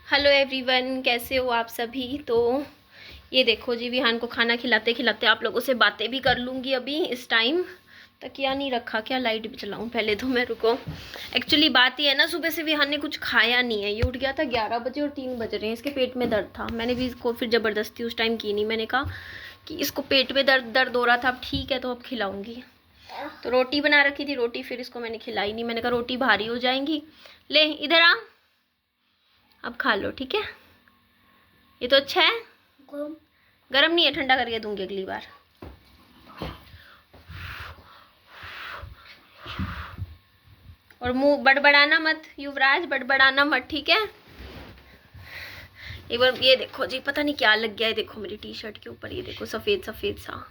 Hello everyone, कैसे हो आप सभी। तो ये देखो जी, विहान को खाना खिलाते खिलाते आप लोगों से बातें भी कर लूँगी। अभी इस टाइम तकिया नहीं रखा क्या, लाइट भी चलाऊँ पहले तो मैं, रुको। एक्चुअली बात ये है ना, सुबह से विहान ने कुछ खाया नहीं है। ये उठ गया था 11 बजे और 3 बज रहे हैं। इसके पेट में दर्द था। मैंने भी इसको फिर ज़बरदस्ती उस टाइम की नहीं। मैंने कहा कि इसको पेट में दर्द हो रहा था, अब ठीक है तो अब खिलाऊँगी। तो रोटी बना रखी थी, रोटी फिर इसको मैंने खिलाई नहीं। मैंने कहा रोटी भारी हो जाएंगी, ले इधर आ, अब खा लो, ठीक है। ये तो अच्छा है। गरम नहीं है, ठंडा करके दूंगी अगली बार। और मुंह बड़बड़ाना मत युवराज, बड़बड़ाना मत, ठीक है। एक बार ये देखो जी, पता नहीं क्या लग गया है, देखो मेरी टी शर्ट के ऊपर, ये देखो सफ़ेद सफ़ेद सा।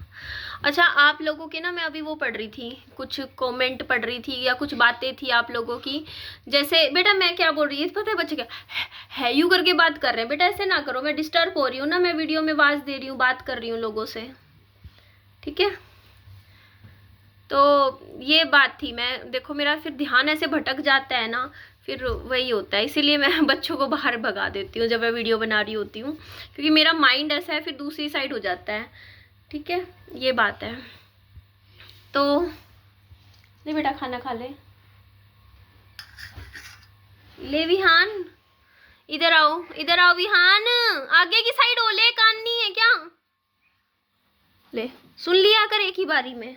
अच्छा, आप लोगों के ना, मैं अभी वो पढ़ रही थी, कुछ कमेंट पढ़ रही थी या कुछ बातें थी आप लोगों की। जैसे बेटा मैं क्या बोल रही है पता है, बच्चे क्या है यू करके बात कर रहे हैं। बेटा ऐसे ना करो, मैं डिस्टर्ब हो रही हूँ ना, मैं वीडियो में आवाज़ दे रही हूँ, बात कर रही हूँ लोगों से, ठीक है। तो ये बात थी। मैं देखो मेरा फिर ध्यान ऐसे भटक जाता है ना, फिर वही होता है, इसीलिए मैं बच्चों को बाहर भगा देती हूँ जब मैं वीडियो बना रही होती हूँ, क्योंकि मेरा माइंड ऐसा है, फिर दूसरी साइड हो जाता है, ठीक है। ये बात है। तो ले बेटा, खाना खा ले। ले विहान, इधर आओ, इधर आओ विहान, आगे की साइड हो, ले कान नहीं है क्या, ले सुन लिया कर एक ही बारी में।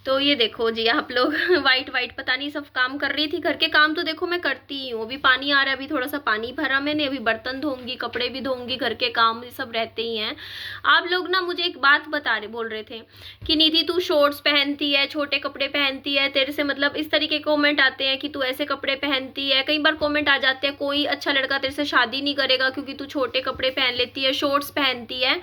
तो ये देखो जी आप लोग वाइट वाइट पता नहीं सब काम कर रही थी। घर के काम तो देखो मैं करती ही हूँ। अभी पानी आ रहा है, अभी थोड़ा सा पानी भरा मैंने, अभी बर्तन धोऊंगी, कपड़े भी धोऊंगी, घर के काम ये सब रहते ही हैं। आप लोग ना मुझे एक बात बोल रहे थे कि निधि तू शॉर्ट्स पहनती है, छोटे कपड़े पहनती है, तेरे से मतलब इस तरीके के कॉमेंट आते हैं कि तू ऐसे कपड़े पहनती है। कई बार कॉमेंट आ जाते हैं कोई अच्छा लड़का तेरे से शादी नहीं करेगा क्योंकि तू छोटे कपड़े पहन लेती है, शॉर्ट्स पहनती है।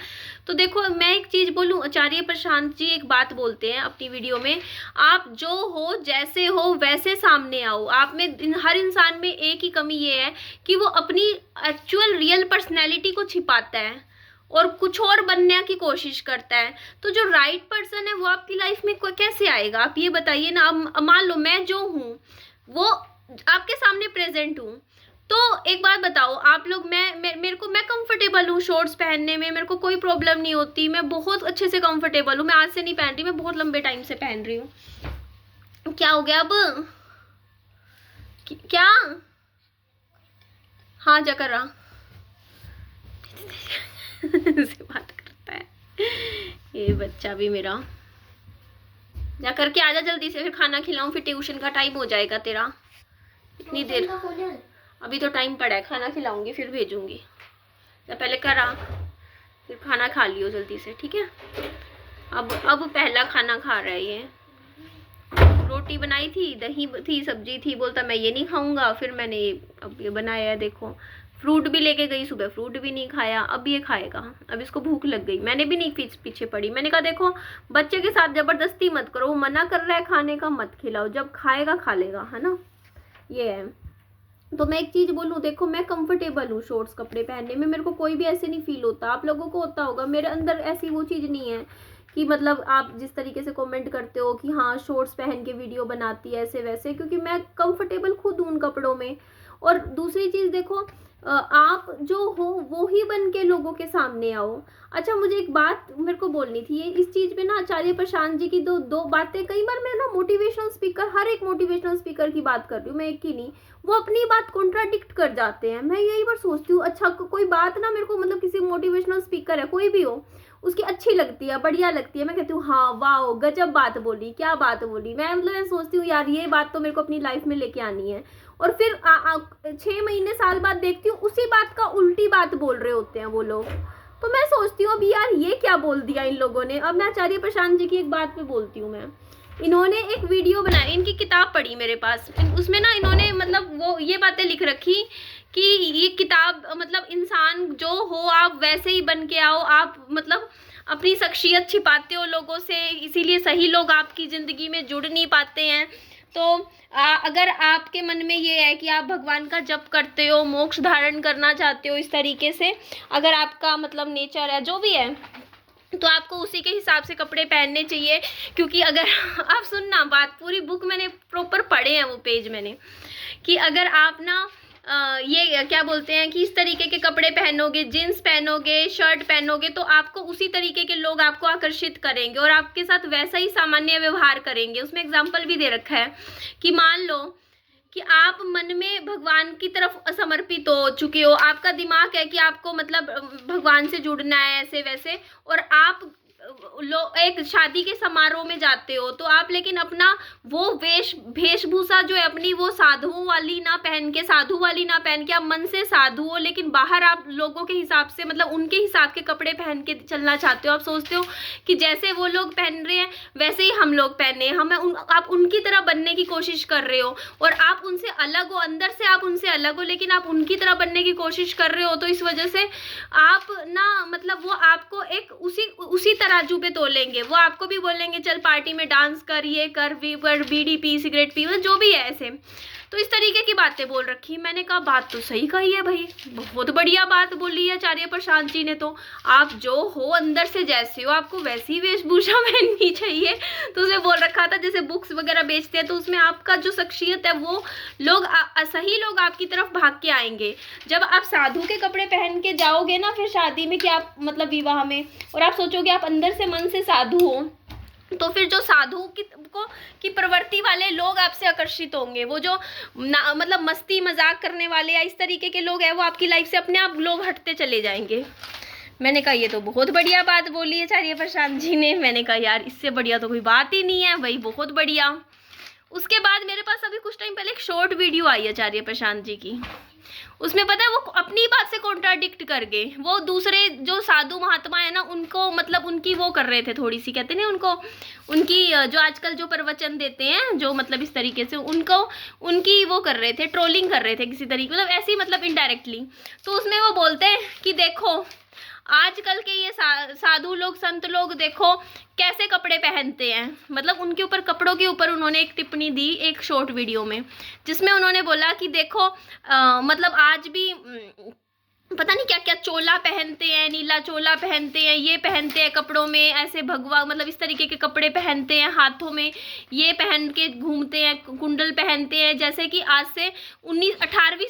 तो देखो मैं एक चीज़ बोलूँ, आचार्य प्रशांत जी एक बात बोलते हैं अपनी वीडियो में, आप जो हो जैसे हो वैसे सामने आओ। आप में हर इंसान में एक ही कमी ये है कि वो अपनी एक्चुअल रियल पर्सनैलिटी को छिपाता है और कुछ और बनने की कोशिश करता है। तो जो राइट पर्सन है वो आपकी लाइफ में कैसे आएगा, आप ये बताइए ना। अब मान लो मैं जो हूँ वो आपके सामने प्रेजेंट हूँ, तो एक बात बताओ आप लोग, मैं कंफर्टेबल हूँ शॉर्ट्स पहनने में, मेरे को कोई प्रॉब्लम नहीं होती, मैं बहुत अच्छे से कंफर्टेबल हूँ। मैं आज से नहीं पहन रही, मैं बहुत लंबे टाइम से पहन रही हूँ। क्या हो गया अब, क्या, हाँ जा कर रहा से बात करता है ये बच्चा भी मेरा। जा करके आजा जल्दी से, फिर खाना खिलाऊं, फिर ट्यूशन का टाइम हो जाएगा तेरा। इतनी देर अभी तो टाइम पड़ा है, खाना खिलाऊंगी फिर भेजूंगी। तो पहले करा, फिर खाना खा लियो जल्दी से, ठीक है। अब पहला खाना खा रहा है ये। रोटी बनाई थी, दही थी, सब्जी थी, बोलता मैं ये नहीं खाऊंगा। फिर मैंने अब ये बनाया है, देखो फ्रूट भी लेके गई सुबह, फ्रूट भी नहीं खाया, अब ये खाएगा। अब इसको भूख लग गई, मैंने भी नहीं पीछे पड़ी। मैंने कहा देखो बच्चे के साथ जबरदस्ती मत करो, वो मना कर रहा है खाने का, मत खिलाओ, जब खाएगा खा लेगा, है ना, ये है। तो मैं एक चीज बोलूँ, देखो मैं कंफर्टेबल हूँ शॉर्ट्स कपड़े पहनने में, मेरे को कोई भी ऐसे नहीं फील होता। आप लोगों को होता होगा, मेरे अंदर ऐसी वो चीज़ नहीं है कि मतलब आप जिस तरीके से कमेंट करते हो कि हाँ शॉर्ट्स पहन के वीडियो बनाती है ऐसे वैसे, क्योंकि मैं कंफर्टेबल खुद हूँ उन कपड़ों में। और दूसरी चीज़ देखो, आप जो हो वो ही बन के लोगों के सामने आओ। अच्छा, मुझे एक बात मेरे को बोलनी थी, ये इस चीज़ पे ना आचार्य प्रशांत जी की दो बातें, कई बार मैं ना मोटिवेशनल स्पीकर, हर एक मोटिवेशनल स्पीकर की बात कर रही हूँ मैं, एक की नहीं, वो अपनी बात कॉन्ट्राडिक्ट कर जाते हैं। मैं यही बार सोचती हूँ, अच्छा कोई बात ना मेरे को मतलब किसी मोटिवेशनल स्पीकर है कोई भी हो, उसकी अच्छी लगती है, बढ़िया लगती है, मैं कहती हूँ हाँ वाह गजब बात बोली, क्या बात बोली। मैं मतलब मैं सोचती हूँ यार ये बात तो मेरे को अपनी लाइफ में लेके आनी है। और फिर 6 महीने साल बाद देखती हूँ उसी बात का उल्टी बात बोल रहे होते हैं वो लोग। तो मैं सोचती हूँ अभी यार ये क्या बोल दिया इन लोगों ने। अब मैं आचार्य प्रशांत जी की एक बात पे बोलती हूँ मैं, इन्होंने एक वीडियो बनाई, इनकी किताब पढ़ी मेरे पास, उसमें ना इन्होंने मतलब वो ये बातें लिख रखी कि ये किताब मतलब इंसान जो हो आप वैसे ही बन के आओ, आप मतलब अपनी शख्सियत छिपाते हो लोगों से, इसीलिए सही लोग आपकी ज़िंदगी में जुड़ नहीं पाते हैं। तो अगर आपके मन में ये है कि आप भगवान का जप करते हो, मोक्ष धारण करना चाहते हो, इस तरीके से अगर आपका मतलब नेचर है जो भी है, तो आपको उसी के हिसाब से कपड़े पहनने चाहिए। क्योंकि अगर आप सुनना बात, पूरी बुक मैंने प्रॉपर पढ़े हैं वो पेज मैंने, कि अगर आप ना ये क्या बोलते हैं कि इस तरीके के कपड़े पहनोगे, जीन्स पहनोगे, शर्ट पहनोगे, तो आपको उसी तरीके के लोग आपको आकर्षित करेंगे और आपके साथ वैसा ही सामान्य व्यवहार करेंगे। उसमें एग्जाम्पल भी दे रखा है कि मान लो कि आप मन में भगवान की तरफ समर्पित हो चुके हो, आपका दिमाग है कि आपको मतलब भगवान से जुड़ना है ऐसे वैसे, और आप एक शादी के समारोह में जाते हो, तो आप लेकिन अपना वो वेशभूषा जो है अपनी, वो साधुओं वाली ना पहन के, साधु वाली ना पहन के, आप मन से साधु हो लेकिन बाहर आप लोगों के हिसाब से मतलब उनके हिसाब के कपड़े पहन के चलना चाहते हो। आप सोचते हो कि जैसे वो लोग पहन रहे हैं वैसे ही हम लोग पहने, आप उनकी तरह बनने की कोशिश कर रहे हो और आप उनसे अलग हो, अंदर से आप उनसे अलग हो लेकिन आप उनकी तरह बनने की कोशिश कर रहे हो। तो इस वजह से आप ना मतलब वो आपको एक उसी तराजू पे तोलेंगे, वो आपको भी बोलेंगे चल पार्टी में डांस कर, ये कर, बीड़ी पी, सिगरेट पी, जो भी है ऐसे। तो इस तरीके की बातें बोल रखी। मैंने कहा बात तो सही कही है भाई, बहुत बढ़िया बात बोली है आचार्य प्रशांत जी ने। तो आप जो हो अंदर से जैसे हो आपको वैसी वेशभूषा पहननी चाहिए। तो उसने बोल रखा था जैसे बुक्स वगैरह बेचते हैं तो उसमें आपका जो शख्सियत है वो लोग सही लोग आपकी तरफ भाग के आएंगे। जब आप साधु के कपड़े पहन के जाओगे ना फिर शादी में, कि आप मतलब विवाह में, और आप सोचोगे आप अंदर से मन से साधु हो, तो फिर जो साधु की प्रवृत्ति वाले लोग आपसे आकर्षित होंगे। वो जो मतलब मस्ती मजाक करने वाले या इस तरीके के लोग हैं वो आपकी लाइफ से अपने आप लोग हटते चले जाएंगे। मैंने कहा ये तो बहुत बढ़िया बात बोली है आचार्य प्रशांत जी ने। मैंने कहा यार इससे बढ़िया तो कोई बात ही नहीं है भाई, बहुत बढ़िया। उसके बाद मेरे पास अभी कुछ टाइम पहले एक शॉर्ट वीडियो आई आचार्य प्रशांत जी की। उसमें पता है वो अपनी बात से कॉन्ट्राडिक्ट कर गए। वो दूसरे जो साधु महात्मा है ना उनको मतलब उनकी वो कर रहे थे, थोड़ी सी कहते हैं उनको, उनकी जो आजकल जो प्रवचन देते हैं जो मतलब इस तरीके से उनको उनकी वो कर रहे थे, ट्रोलिंग कर रहे थे किसी तरीके, मतलब ऐसे ही मतलब इनडायरेक्टली। तो उसमें वो बोलते हैं कि देखो आजकल के ये साधु लोग, संत लोग देखो कैसे कपड़े पहनते हैं। मतलब उनके ऊपर, कपड़ों के ऊपर उन्होंने एक टिप्पणी दी एक शॉर्ट वीडियो में, जिसमें उन्होंने बोला कि देखो मतलब आज भी पता नहीं क्या क्या चोला पहनते हैं, नीला चोला पहनते हैं, ये पहनते हैं कपड़ों में ऐसे भगवा, मतलब इस तरीके के कपड़े पहनते हैं, हाथों में ये पहन के घूमते हैं, कुंडल पहनते हैं, जैसे कि आज से 18वीं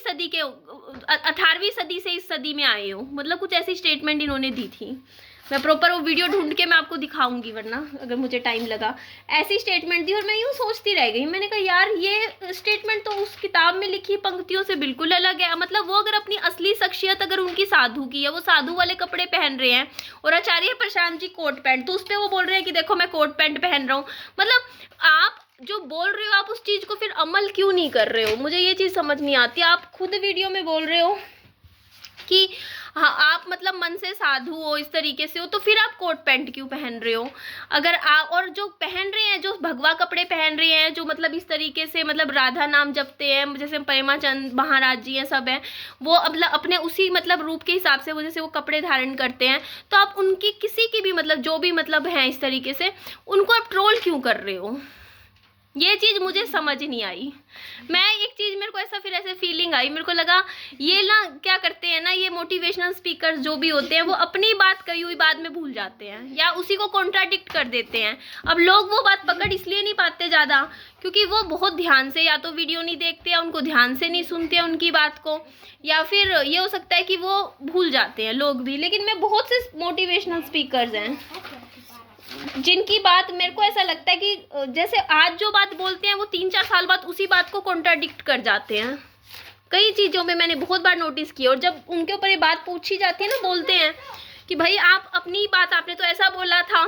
सदी से इस सदी में आए हो। मतलब कुछ ऐसी स्टेटमेंट इन्होंने दी थी। मैं प्रॉपर वो वीडियो ढूंढ के मैं आपको दिखाऊंगी वरना अगर मुझे टाइम लगा। ऐसी स्टेटमेंट दी और मैं यूँ सोचती रह गई। मैंने कहा यार ये स्टेटमेंट तो उस किताब में लिखी पंक्तियों से बिल्कुल अलग है। मतलब वो अगर अपनी असली शख्सियत अगर उनकी साधु की है, वो साधु वाले कपड़े पहन रहे हैं और आचार्य प्रशांत जी कोट पैंट, तो उस पर वो बोल रहे हैं कि देखो मैं कोट पैंट पहन रहा हूँ। मतलब आप जो बोल रहे हो आप उस चीज़ को फिर अमल क्यों नहीं कर रहे हो? मुझे ये चीज़ समझ नहीं आती। आप खुद वीडियो में बोल रहे हो कि हाँ आप मतलब मन से साधु हो, इस तरीके से हो, तो फिर आप कोट पैंट क्यों पहन रहे हो? अगर आप और जो पहन रहे हैं, जो भगवा कपड़े पहन रहे हैं, जो मतलब इस तरीके से मतलब राधा नाम जपते हैं, जैसे प्रेमाचंद महाराज जी हैं, सब हैं, वो मतलब अपने उसी मतलब रूप के हिसाब से वो जैसे वो कपड़े धारण करते हैं, तो आप उनकी किसी की भी मतलब जो भी मतलब है इस तरीके से उनको आप ट्रोल क्यों कर रहे हो? ये चीज़ मुझे समझ नहीं आई। मैं एक चीज़ मेरे को ऐसा फिर ऐसे फीलिंग आई, मेरे को लगा ये ना क्या करते हैं ना ये मोटिवेशनल स्पीकर्स जो भी होते हैं वो अपनी बात कही हुई बाद में भूल जाते हैं या उसी को कॉन्ट्राडिक्ट कर देते हैं। अब लोग वो बात पकड़ इसलिए नहीं पाते ज़्यादा क्योंकि वो बहुत ध्यान से या तो वीडियो नहीं देखते या उनको ध्यान से नहीं सुनते उनकी बात को, या फिर ये हो सकता है कि वो भूल जाते हैं लोग भी। लेकिन मैं बहुत से मोटिवेशनल स्पीकर्स हैं जिनकी बात मेरे को ऐसा लगता है कि जैसे आज जो बात बोलते हैं वो 3-4 साल बाद उसी बात को कॉन्ट्राडिक्ट कर जाते हैं। कई चीज़ों में मैंने बहुत बार नोटिस किया, और जब उनके ऊपर ये बात पूछी जाती है ना, बोलते हैं कि भाई आप अपनी बात, आपने तो ऐसा बोला था,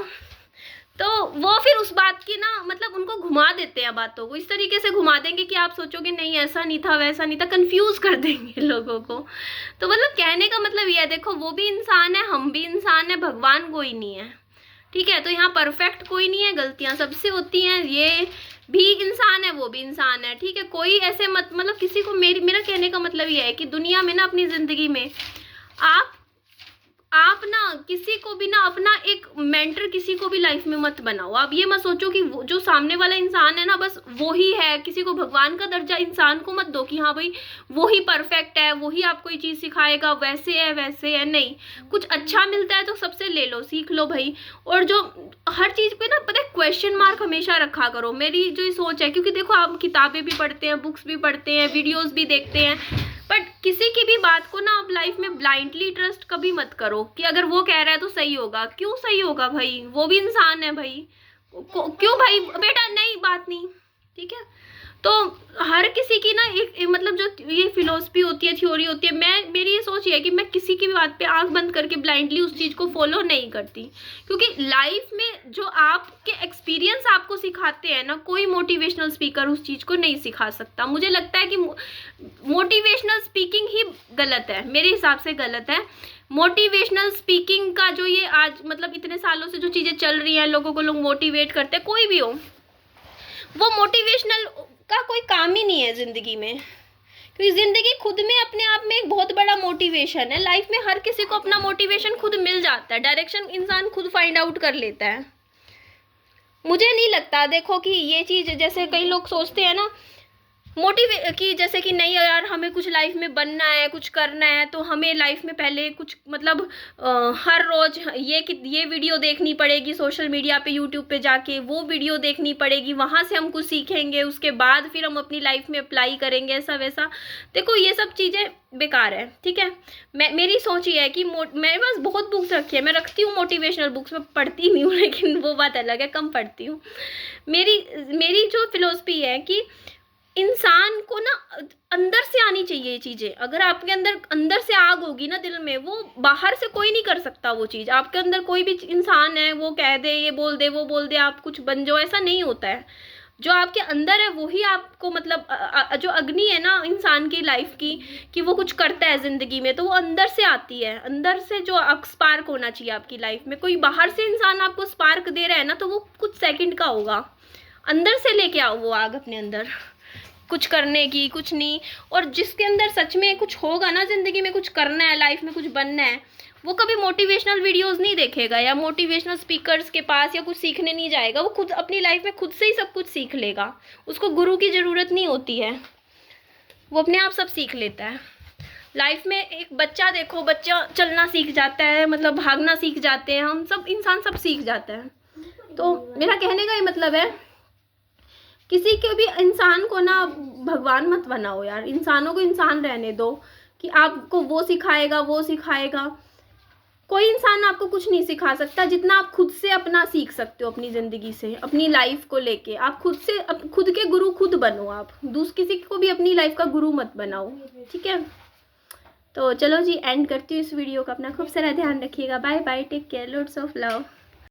तो वो फिर उस बात की ना मतलब उनको घुमा देते हैं, बातों को इस तरीके से घुमा देंगे कि आप सोचोगे नहीं ऐसा नहीं था वैसा नहीं था, कंफ्यूज कर देंगे लोगों को। तो मतलब कहने का मतलब ये है, देखो वो भी इंसान है, हम भी इंसान है, भगवान कोई नहीं है, ठीक है? तो यहाँ परफेक्ट कोई नहीं है, गलतियाँ सबसे होती हैं, ये भी इंसान है वो भी इंसान है, ठीक है? कोई ऐसे मत मतलब किसी को मेरा कहने का मतलब ये है कि दुनिया में ना अपनी ज़िंदगी में आप ना किसी को भी ना अपना एक मेंटर किसी को भी लाइफ में मत बनाओ। आप ये मत सोचो कि वो जो सामने वाला इंसान है ना बस वो ही है, किसी को भगवान का दर्जा इंसान को मत दो कि हाँ भाई वो ही परफेक्ट है, वो ही आपको ये चीज़ सिखाएगा, वैसे है नहीं। कुछ अच्छा मिलता है तो सबसे ले लो, सीख लो भाई। और जो हर चीज़ पे ना पता है क्वेश्चन मार्क हमेशा रखा करो, मेरी जो ये सोच है। क्योंकि देखो आप किताबें भी पढ़ते हैं, बुक्स भी पढ़ते हैं, वीडियोज़ भी देखते हैं, बट किसी की भी बात को ना आप लाइफ में ब्लाइंडली ट्रस्ट कभी मत करो कि अगर वो कह रहा है तो सही होगा। क्यों सही होगा भाई, वो भी इंसान है भाई। क्यों भाई बेटा, नहीं बात नहीं, ठीक है। तो हर किसी की ना एक मतलब जो ये फिलोसफी होती है, थ्योरी होती है, मेरी ये सोच ये है कि मैं किसी की भी बात पे आंख बंद करके ब्लाइंडली उस चीज़ को फॉलो नहीं करती। क्योंकि लाइफ में जो आपके एक्सपीरियंस आपको सिखाते हैं ना, कोई मोटिवेशनल स्पीकर उस चीज़ को नहीं सिखा सकता। मुझे लगता है कि मोटिवेशनल स्पीकिंग ही गलत है, मेरे हिसाब से गलत है। मोटिवेशनल स्पीकिंग का जो ये आज मतलब इतने सालों से जो चीज़ें चल रही हैं, लोगों को लोग मोटिवेट करते हैं, कोई भी हो, वो मोटिवेशनल का कोई काम ही नहीं है ज़िंदगी में। क्योंकि ज़िंदगी खुद में अपने आप में एक बहुत बड़ा मोटिवेशन है। लाइफ में हर किसी को अपना मोटिवेशन खुद मिल जाता है, डायरेक्शन इंसान खुद फाइंड आउट कर लेता है। मुझे नहीं लगता, देखो कि ये चीज़ जैसे कई लोग सोचते हैं ना कि जैसे कि नहीं यार हमें कुछ लाइफ में बनना है, कुछ करना है, तो हमें लाइफ में पहले कुछ मतलब हर रोज़ ये वीडियो देखनी पड़ेगी, सोशल मीडिया पे यूट्यूब पे जाके वो वीडियो देखनी पड़ेगी, वहाँ से हम कुछ सीखेंगे, उसके बाद फिर हम अपनी लाइफ में अप्लाई करेंगे, ऐसा वैसा। देखो ये सब चीज़ें बेकार है, ठीक है। मेरी सोच ये है कि मेरे पास बहुत बुक्स रखी है, मैं रखती हूँ मोटिवेशनल बुक्स, मैं पढ़ती नहीं हूँ लेकिन वो बात अलग है, कम पढ़ती हूँ। मेरी जो फिलोसफी है कि इंसान को ना अंदर से आनी चाहिए ये चीज़ें। अगर आपके अंदर से आग होगी ना दिल में, वो बाहर से कोई नहीं कर सकता वो चीज़। आपके अंदर कोई भी इंसान है वो कह दे, ये बोल दे, वो बोल दे, आप कुछ बन जाओ, ऐसा नहीं होता है। जो आपके अंदर है वही आपको मतलब जो अग्नि है ना इंसान की लाइफ की, कि वो कुछ करता है ज़िंदगी में, तो वो अंदर से आती है। अंदर से जो स्पार्क होना चाहिए आपकी लाइफ में। कोई बाहर से इंसान आपको स्पार्क दे रहा है ना, तो वो कुछ सेकंड का होगा। अंदर से लेके आओ वो आग अपने अंदर, कुछ करने की, कुछ नहीं। और जिसके अंदर सच में कुछ होगा ना, ज़िंदगी में कुछ करना है, लाइफ में कुछ बनना है, वो कभी मोटिवेशनल वीडियोस नहीं देखेगा या मोटिवेशनल स्पीकर्स के पास या कुछ सीखने नहीं जाएगा। वो खुद अपनी लाइफ में खुद से ही सब कुछ सीख लेगा, उसको गुरु की ज़रूरत नहीं होती है, वो अपने आप सब सीख लेता है। लाइफ में एक बच्चा देखो, बच्चा चलना सीख जाता है, मतलब भागना सीख जाते हैं, हम सब इंसान सब सीख जाता है। तो मेरा कहने का ये मतलब है, किसी के भी इंसान को ना भगवान मत बनाओ यार, इंसानों को इंसान रहने दो। कि आपको वो सिखाएगा, कोई इंसान आपको कुछ नहीं सिखा सकता जितना आप खुद से अपना सीख सकते हो। अपनी ज़िंदगी से, अपनी लाइफ को लेके आप खुद के गुरु खुद बनो। आप किसी को भी अपनी लाइफ का गुरु मत बनाओ, ठीक है। तो चलो जी, एंड करती हूँ इस वीडियो का। अपना खूब सारा ध्यान रखिएगा। Bye bye, take care, lots of love.